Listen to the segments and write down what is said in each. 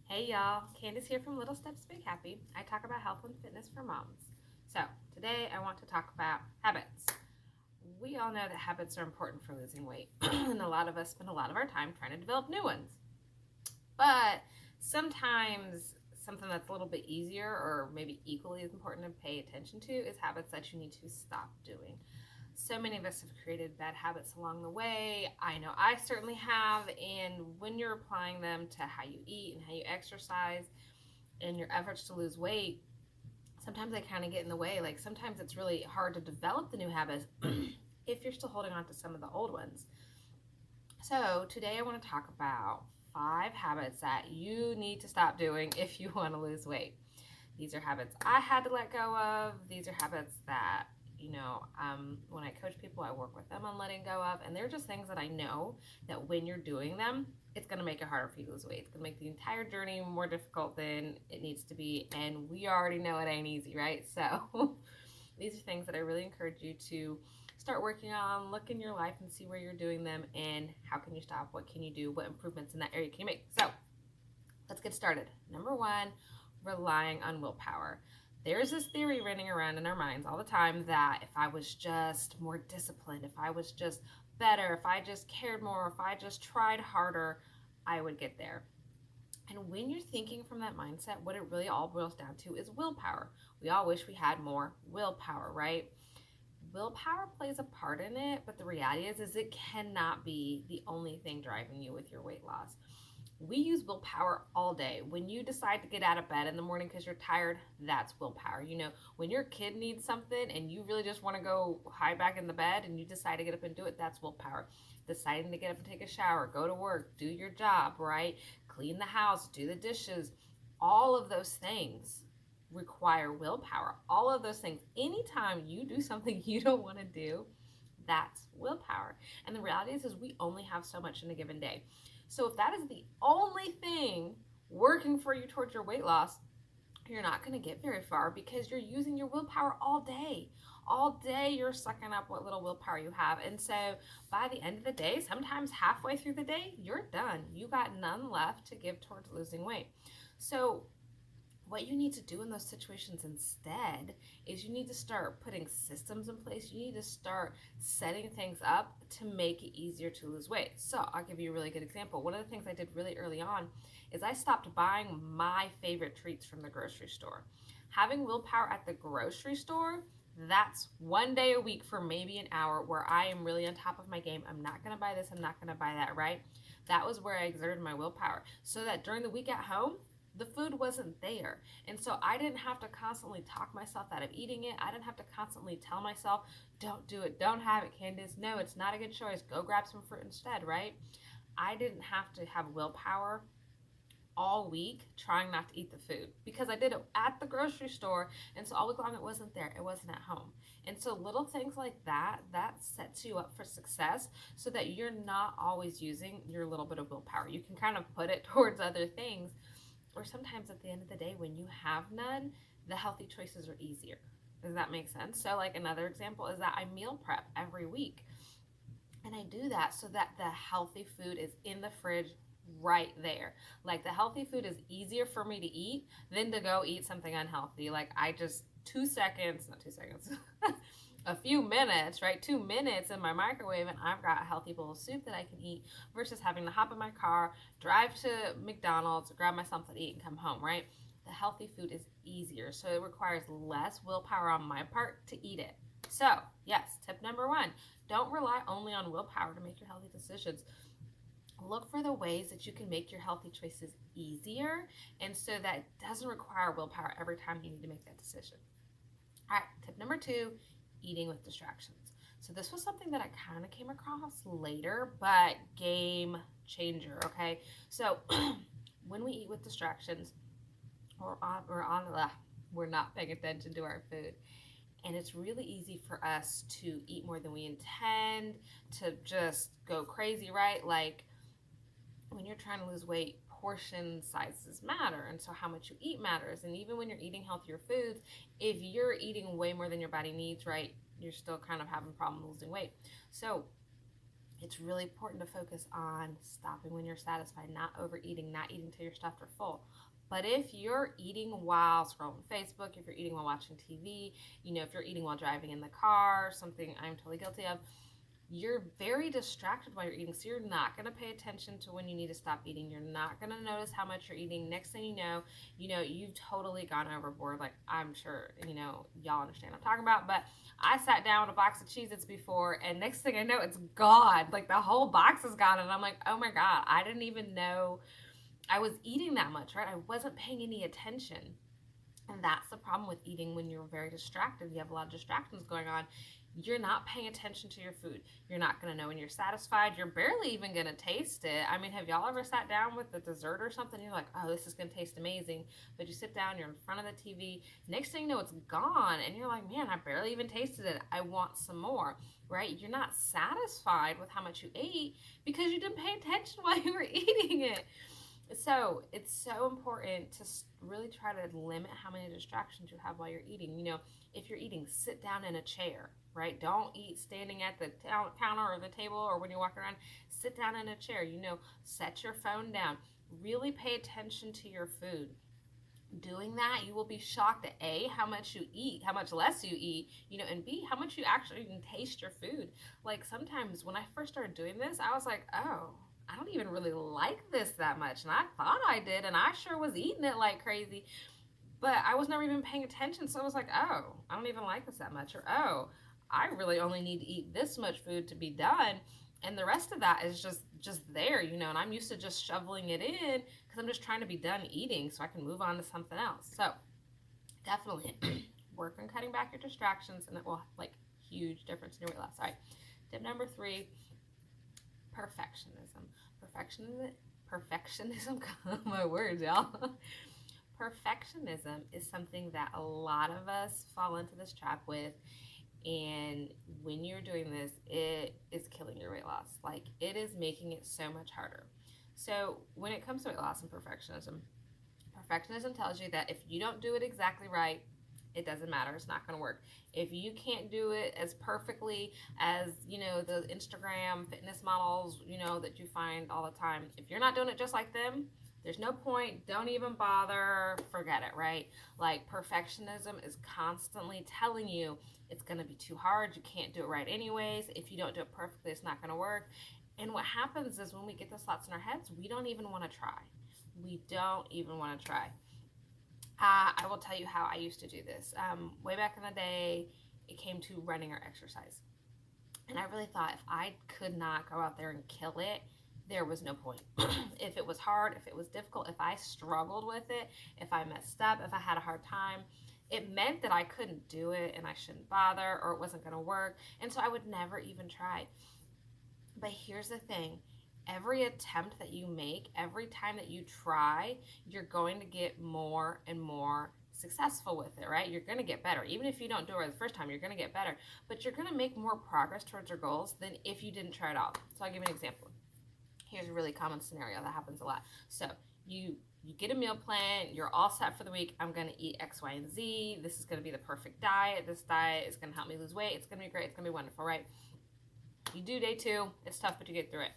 Hey y'all, Candace here from Little Steps Big Happy. I talk about health and fitness for moms. So, today I want to talk about habits. We all know that habits are important for losing weight, and a lot of us spend a lot of our time trying to develop new ones. But sometimes something that's a little bit easier or maybe equally as important to pay attention to is habits that you need to stop doing. So many of us have created bad habits along the way. I know I certainly have. And when you're applying them to how you eat and how you exercise and your efforts to lose weight, sometimes they kind of get in the way. Like sometimes it's really hard to develop the new habits if you're still holding on to some of the old ones. So today I want to talk about 5 habits that you need to stop doing if you want to lose weight. These are habits I had to let go of. These are habits that, when I coach people, I work with them on letting go of. And they're just things that I know that when you're doing them, it's going to make it harder for you to lose weight. It's going to make the entire journey more difficult than it needs to be. And we already know it ain't easy, right? So these are things that I really encourage you to start working on. Look in your life and see where you're doing them and how can you stop? What can you do? What improvements in that area can you make? So let's get started. Number 1, relying on willpower. There's this theory running around in our minds all the time that if I was just more disciplined, if I was just better, if I just cared more, if I just tried harder, I would get there. And when you're thinking from that mindset, what it really all boils down to is willpower. We all wish we had more willpower, right? Willpower plays a part in it, but the reality is it cannot be the only thing driving you with your weight loss. We use willpower all day. When you decide to get out of bed in the morning because you're tired, that's willpower. When your kid needs something and you really just want to go hide back in the bed and you decide to get up and do it, that's willpower. Deciding to get up and take a shower, go to work, do your job, right? Clean the house, do the dishes, all of those things require willpower. All of those things. Anytime you do something you don't want to do, that's willpower. And the reality is we only have so much in a given day. So if that is the only thing working for you towards your weight loss, you're not going to get very far because you're using your willpower all day. All day you're sucking up what little willpower you have. And so by the end of the day, sometimes halfway through the day, you're done. You got none left to give towards losing weight. So what you need to do in those situations instead is you need to start putting systems in place. You need to start setting things up to make it easier to lose weight. So I'll give you a really good example. One of the things I did really early on is I stopped buying my favorite treats from the grocery store. Having willpower at the grocery store, that's one day a week for maybe an hour where I am really on top of my game. I'm not going to buy this. I'm not going to buy that, right? That was where I exerted my willpower so that during the week at home, the food wasn't there. And so I didn't have to constantly talk myself out of eating it. I didn't have to constantly tell myself, don't do it, don't have it, Candace. No, it's not a good choice. Go grab some fruit instead, right? I didn't have to have willpower all week trying not to eat the food because I did it at the grocery store. And so all week long it wasn't there. It wasn't at home. And so little things like that sets you up for success so that you're not always using your little bit of willpower. You can kind of put it towards other things, or sometimes at the end of the day when you have none, the healthy choices are easier. Does that make sense? So like another example is that I meal prep every week. And I do that so that the healthy food is in the fridge right there. Like the healthy food is easier for me to eat than to go eat something unhealthy. Like I just 2 seconds, not 2 seconds, a few minutes, right? 2 minutes in my microwave and I've got a healthy bowl of soup that I can eat versus having to hop in my car, drive to McDonald's, grab my something to eat and come home, right? The healthy food is easier. So it requires less willpower on my part to eat it. So, yes, tip number 1, don't rely only on willpower to make your healthy decisions. Look for the ways that you can make your healthy choices easier and so that it doesn't require willpower every time you need to make that decision. All right, tip number 2, eating with distractions. So this was something that I kind of came across later, but game changer, okay? So when we eat with distractions, we're not paying attention to our food. And it's really easy for us to eat more than we intend, to just go crazy, right? Like when you're trying to lose weight, portion sizes matter. And so how much you eat matters. And even when you're eating healthier foods, if you're eating way more than your body needs, right, you're still kind of having a problem losing weight. So It's really important to focus on stopping when you're satisfied, not overeating, not eating till you're stuffed or full. But if you're eating while scrolling Facebook, if you're eating while watching TV, if you're eating while driving in the car, something I'm totally guilty of, you're very distracted while you're eating. So you're not going to pay attention to when you need to stop eating. You're not going to notice how much you're eating. Next thing you've totally gone overboard. Like, I'm sure, y'all understand what I'm talking about. But I sat down with a box of Cheez-Its before, and next thing I know, it's gone. Like, the whole box is gone. And I'm like, oh my God, I didn't even know I was eating that much, right? I wasn't paying any attention. And that's the problem with eating when you're very distracted. You have a lot of distractions going on. You're not paying attention to your food. You're not going to know when you're satisfied. You're barely even going to taste it. I mean, have y'all ever sat down with a dessert or something? You're like, oh, this is going to taste amazing. But you sit down, you're in front of the TV. Next thing you know, it's gone. And you're like, man, I barely even tasted it. I want some more, right? You're not satisfied with how much you ate because you didn't pay attention while you were eating it. So it's so important to really try to limit how many distractions you have while you're eating. If you're eating, sit down in a chair, right? Don't eat standing at the counter or the table or when you're walking around. Sit down in a chair. Set your phone down. Really pay attention to your food. Doing that, you will be shocked at A, how much you eat, how much less you eat, and B, how much you actually can taste your food. Like, sometimes when I first started doing this, I was like, oh, I don't even really like this that much. And I thought I did, and I sure was eating it like crazy. But I was never even paying attention. So I was like, oh, I don't even like this that much. Or, oh, I really only need to eat this much food to be done. And the rest of that is just there, and I'm used to just shoveling it in because I'm just trying to be done eating so I can move on to something else. So definitely work on cutting back your distractions, and it will huge difference in your weight loss. All right, tip number 3, perfectionism. Perfectionism, my words, y'all. Perfectionism is something that a lot of us fall into this trap with. And when you're doing this, it is killing your weight loss. Like, it is making it so much harder. So when it comes to weight loss and perfectionism tells you that if you don't do it exactly right, it doesn't matter. It's not going to work. If you can't do it as perfectly as, the Instagram fitness models, that you find all the time, if you're not doing it just like them, there's no point. Don't even bother. Forget it, right? Like, perfectionism is constantly telling you it's going to be too hard. You can't do it right anyways. If you don't do it perfectly, it's not going to work. And what happens is when we get those thoughts in our heads, we don't even want to try. We don't even want to try. I will tell you how I used to do this. Way back in the day, it came to running or exercise. And I really thought if I could not go out there and kill it, there was no point. If it was hard, if it was difficult, if I struggled with it, if I messed up, if I had a hard time, it meant that I couldn't do it and I shouldn't bother, or it wasn't going to work. And so I would never even try. But here's the thing. Every attempt that you make, every time that you try, you're going to get more and more successful with it, right? You're going to get better. Even if you don't do it the first time, you're going to get better. But you're going to make more progress towards your goals than if you didn't try it all. So I'll give you an example. Here's a really common scenario that happens a lot. So you get a meal plan, you're all set for the week. I'm going to eat X, Y, and Z. This is going to be the perfect diet. This diet is going to help me lose weight. It's going to be great. It's going to be wonderful, right? You do day 2, it's tough, but you get through it.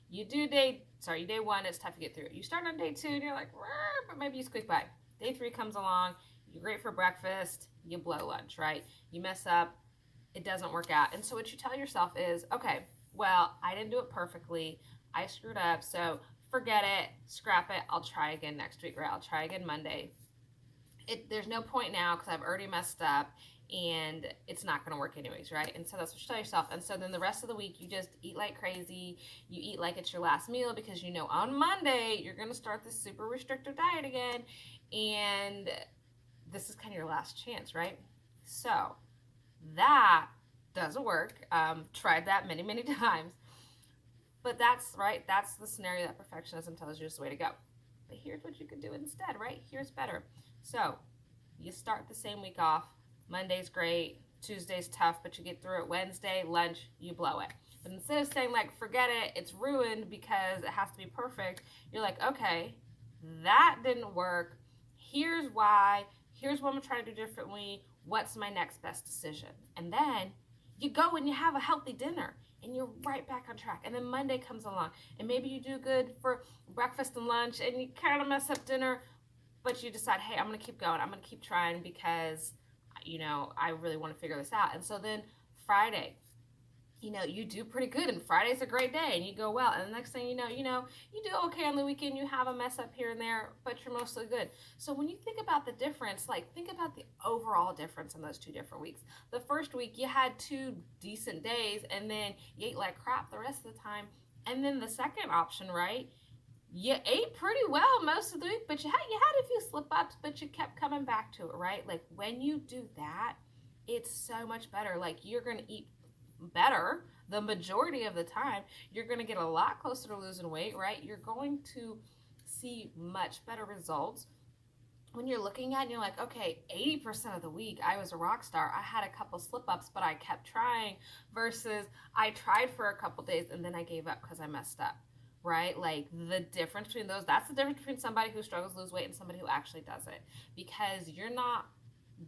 You do day 1, it's tough to get through it. You start on day 2 and you're like, but maybe you squeak by. Day 3 comes along, you're great for breakfast, you blow lunch, right? You mess up, it doesn't work out. And so what you tell yourself is, okay, well, I didn't do it perfectly. I screwed up, so forget it, scrap it, I'll try again next week, right? I'll try again Monday. There's no point now because I've already messed up and it's not going to work anyways, right? And so that's what you tell yourself. And so then the rest of the week, you just eat like crazy. You eat like it's your last meal because on Monday, you're going to start this super restrictive diet again. And this is kind of your last chance, right? So that doesn't work. Tried that many, many times. But that's the scenario that perfectionism tells you is the way to go. But here's what you could do instead, right? Here's better. So you start the same week off. Monday's great, Tuesday's tough, but you get through it. Wednesday, lunch, you blow it. But instead of saying forget it, it's ruined because it has to be perfect, you're like, okay, that didn't work. Here's why. Here's what I'm trying to do differently. What's my next best decision? And then you go and you have a healthy dinner. and you're right back on track. And then Monday comes along, and maybe you do good for breakfast and lunch, and you kind of mess up dinner, but you decide, hey, I'm going to keep going. I'm going to keep trying because, I really want to figure this out. And so then Friday, you do pretty good, and Friday's a great day, and you go well, and the next thing you do okay on the weekend. You have a mess up here and there, but you're mostly good. So when you think about the difference, think about the overall difference in those 2 different weeks. The first week you had 2 decent days, and then you ate like crap the rest of the time. And then the second option, right? You ate pretty well most of the week, but you had a few slip ups, but you kept coming back to it, right? Like when you do that, it's so much better. Like you're gonna eat better the majority of the time. You're going to get a lot closer to losing weight, right? You're going to see much better results when you're looking at it and you're like, okay, 80% of the week I was a rock star. I had a couple slip ups, but I kept trying, versus I tried for a couple days and then I gave up because I messed up, right? Like the difference between those, that's the difference between somebody who struggles to lose weight and somebody who actually does it, because you're not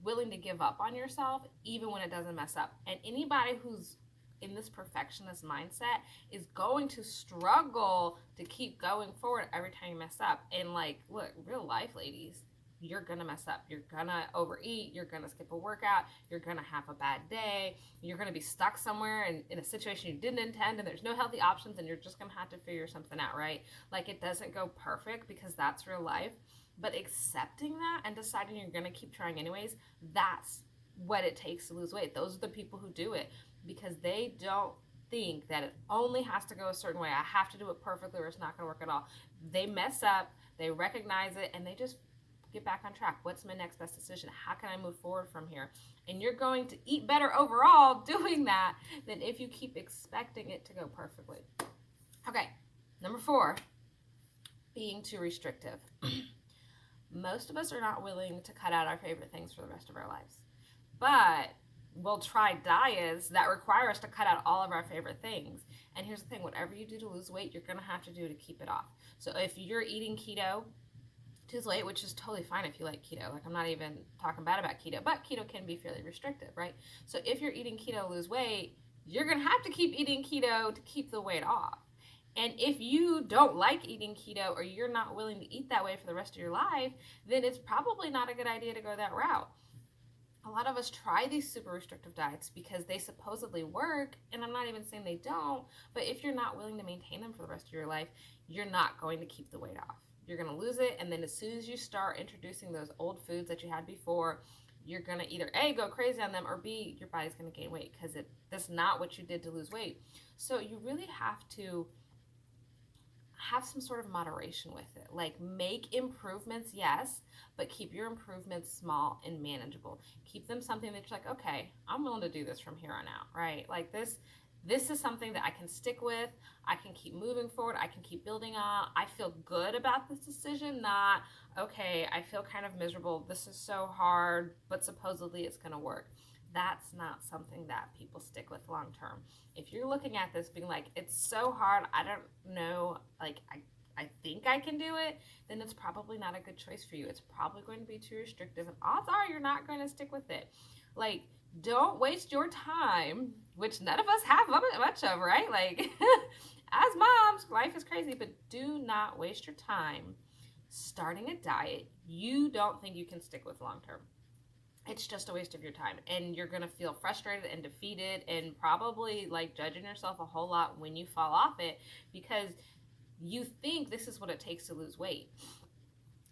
willing to give up on yourself even when it doesn't mess up. And anybody who's in this perfectionist mindset is going to struggle to keep going forward every time you mess up. And like, look, real life, ladies, you're gonna mess up. You're gonna overeat. You're gonna skip a workout. You're gonna have a bad day. You're gonna be stuck somewhere in a situation you didn't intend, and there's no healthy options, and you're just gonna have to figure something out, right? Like it doesn't go perfect, because that's real life. But accepting that and deciding you're gonna keep trying anyways, that's what it takes to lose weight. Those are the people who do it, because they don't think that it only has to go a certain way. I have to do it perfectly or it's not going to work at all. They mess up, they recognize it, and they just get back on track. What's my next best decision? How can I move forward from here? And you're going to eat better overall doing that than if you keep expecting it to go perfectly. Okay, number 4, being too restrictive. Most of us are not willing to cut out our favorite things for the rest of our lives, but we'll try diets that require us to cut out all of our favorite things. And here's the thing, whatever you do to lose weight, you're going to have to do to keep it off. So if you're eating keto to lose weight, which is totally fine if you like keto, like I'm not even talking bad about keto, but keto can be fairly restrictive, right? So if you're eating keto to lose weight, you're going to have to keep eating keto to keep the weight off. And if you don't like eating keto, or you're not willing to eat that way for the rest of your life, then it's probably not a good idea to go that route. A lot of us try these super restrictive diets because they supposedly work, and I'm not even saying they don't, but if you're not willing to maintain them for the rest of your life, you're not going to keep the weight off. You're going to lose it, and then as soon as you start introducing those old foods that you had before, you're going to either A, go crazy on them, or B, your body's going to gain weight because that's not what you did to lose weight. So you really have to have some sort of moderation with it. Like, make improvements, yes, but keep your improvements small and manageable. Keep them something that you're like, okay, I'm willing to do this from here on out, right? Like this is something that I can stick with. I can keep moving forward. I can keep building on. I feel good about this decision, not, okay, I feel kind of miserable. This is so hard, but supposedly it's going to work. That's not something that people stick with long term. If you're looking at this being like, it's so hard, I don't know, like I think I can do it, then it's probably not a good choice for you. It's probably going to be too restrictive, and odds are you're not going to stick with it. Like, don't waste your time, which none of us have much of, right? Like, as moms, life is crazy, but do not waste your time starting a diet you don't think you can stick with long term. It's just a waste of your time, and you're going to feel frustrated and defeated, and probably like judging yourself a whole lot when you fall off it, because you think this is what it takes to lose weight.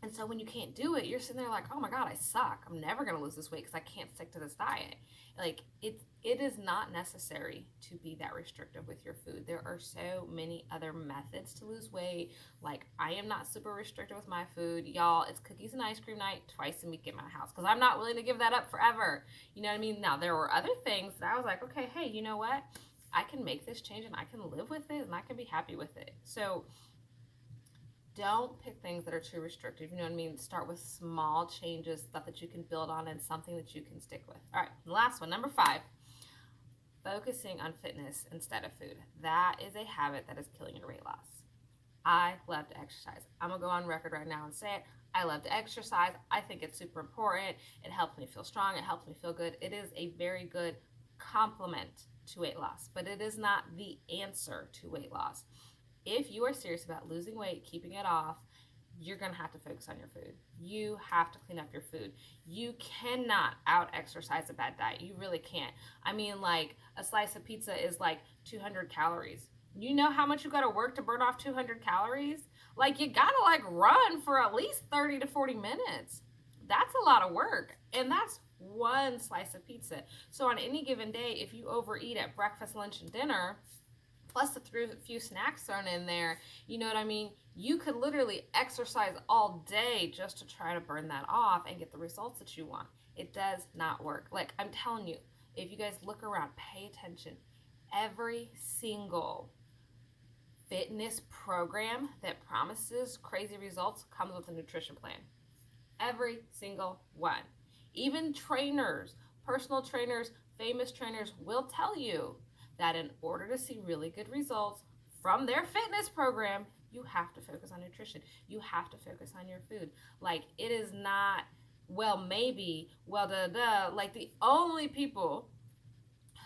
And so when you can't do it, you're sitting there like, oh my God, I suck. I'm never going to lose this weight because I can't stick to this diet. Like, it is not necessary to be that restrictive with your food. There are so many other methods to lose weight. Like, I am not super restrictive with my food. Y'all, it's cookies and ice cream night twice a week at my house because I'm not willing to give that up forever. You know what I mean? Now, there were other things that I was like, okay, hey, you know what? I can make this change and I can live with it and I can be happy with it. So don't pick things that are too restrictive. You know what I mean? Start with small changes, stuff that you can build on, and something that you can stick with. All right, the last one, number 5, focusing on fitness instead of food. That is a habit that is killing your weight loss. I love to exercise. I'm going to go on record right now and say it. I love to exercise. I think it's super important. It helps me feel strong. It helps me feel good. It is a very good complement to weight loss, but it is not the answer to weight loss. If you are serious about losing weight, keeping it off, you're going to have to focus on your food. You have to clean up your food. You cannot out exercise a bad diet. You really can't. I mean, like, a slice of pizza is like 200 calories. You know how much you got to work to burn off 200 calories? Like, you got to like run for at least 30 to 40 minutes. That's a lot of work. And that's one slice of pizza. So on any given day, if you overeat at breakfast, lunch, and dinner, plus a few snacks thrown in there, you know what I mean? You could literally exercise all day just to try to burn that off and get the results that you want. It does not work. Like, I'm telling you, if you guys look around, pay attention. Every single fitness program that promises crazy results comes with a nutrition plan. Every single one. Even trainers, personal trainers, famous trainers will tell you that in order to see really good results from their fitness program, you have to focus on nutrition. You have to focus on your food. Like, it is not, well, maybe, well, like, the only people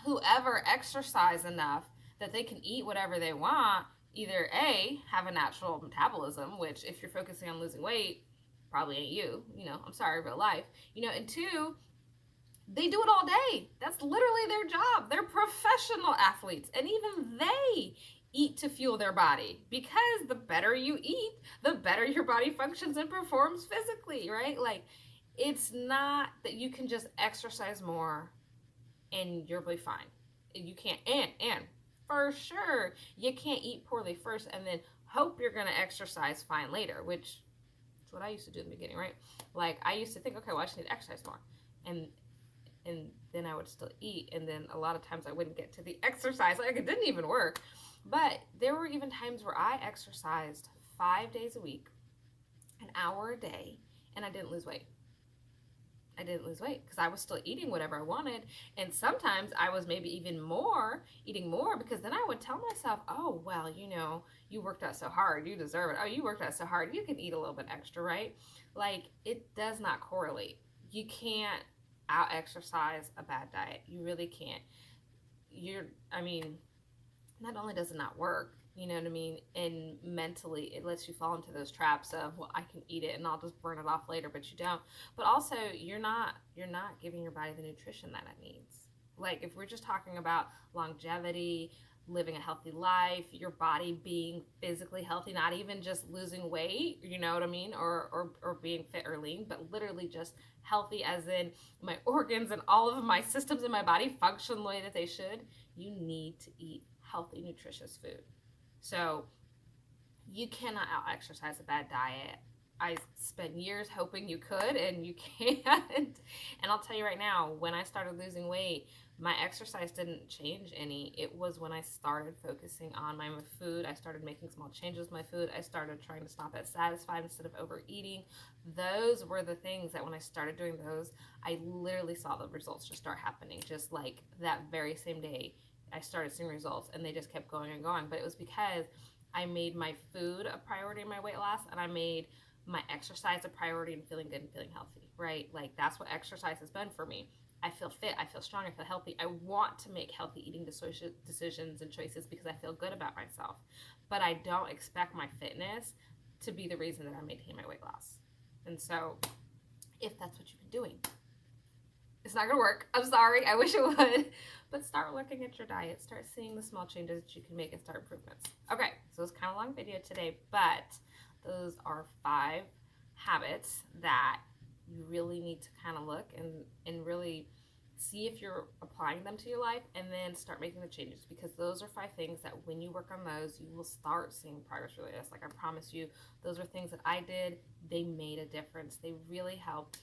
who ever exercise enough that they can eat whatever they want, either A, have a natural metabolism, which if you're focusing on losing weight, probably ain't you, I'm sorry, real life, and two, they do it all day. That's literally their job. They're professional athletes. And even they eat to fuel their body, because the better you eat, the better your body functions and performs physically, right? Like, it's not that you can just exercise more and you'll be fine. You can't. And for sure, you can't eat poorly first and then hope you're going to exercise fine later, which is what I used to do in the beginning, right? Like, I used to think, okay, well, I just need to exercise more. And then I would still eat, and then a lot of times I wouldn't get to the exercise. Like, it didn't even work. But there were even times where I exercised 5 days a week, an hour a day, and I didn't lose weight. I didn't lose weight because I was still eating whatever I wanted. And sometimes I was maybe even eating more, because then I would tell myself, oh, well, you worked out so hard, you deserve it. Oh, you worked out so hard, you can eat a little bit extra, right? Like, it does not correlate. You can't out exercise a bad diet. You really can't. Not only does it not work, you know what I mean, and mentally it lets you fall into those traps of, well, I can eat it and I'll just burn it off later, but you don't. But also, you're not giving your body the nutrition that it needs. Like, if we're just talking about longevity, living a healthy life, your body being physically healthy, not even just losing weight, you know what I mean, or being fit or lean, but literally just healthy as in my organs and all of my systems in my body function the way that they should, you need to eat healthy, nutritious food. So you cannot out exercise a bad diet. I spent years hoping you could, and you can't. And I'll tell you right now, when I started losing weight, my exercise didn't change any. It was when I started focusing on my food. I started making small changes with my food. I started trying to stop at satisfied instead of overeating. Those were the things that when I started doing those, I literally saw the results just start happening. Just like that very same day, I started seeing results, and they just kept going and going. But it was because I made my food a priority in my weight loss, and I made my exercise a priority and feeling good and feeling healthy, right? Like, that's what exercise has been for me. I feel fit, I feel strong, I feel healthy. I want to make healthy eating decisions and choices because I feel good about myself. But I don't expect my fitness to be the reason that I maintain my weight loss. And so, if that's what you've been doing, it's not going to work. I'm sorry. I wish it would. But start looking at your diet. Start seeing the small changes that you can make and start improvements. Okay, so it's kind of a long video today, but those are 5 habits that you really need to kind of look and really see if you're applying them to your life, and then start making the changes, because those are 5 things that when you work on those, you will start seeing progress really fast. Like, I promise you, those are things that I did. They made a difference. They really helped,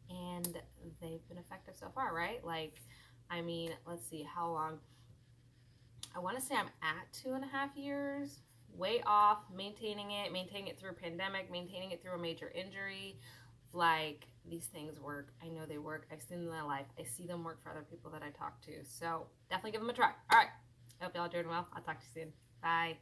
and they've been effective so far, right? Like, let's see how long. I want to say I'm at 2.5 years, way off, maintaining it through a pandemic, maintaining it through a major injury. Like, these things work. I know they work. I've seen them in my life. I see them work for other people that I talk to. So definitely give them a try. All right. I hope y'all are doing well. I'll talk to you soon. Bye.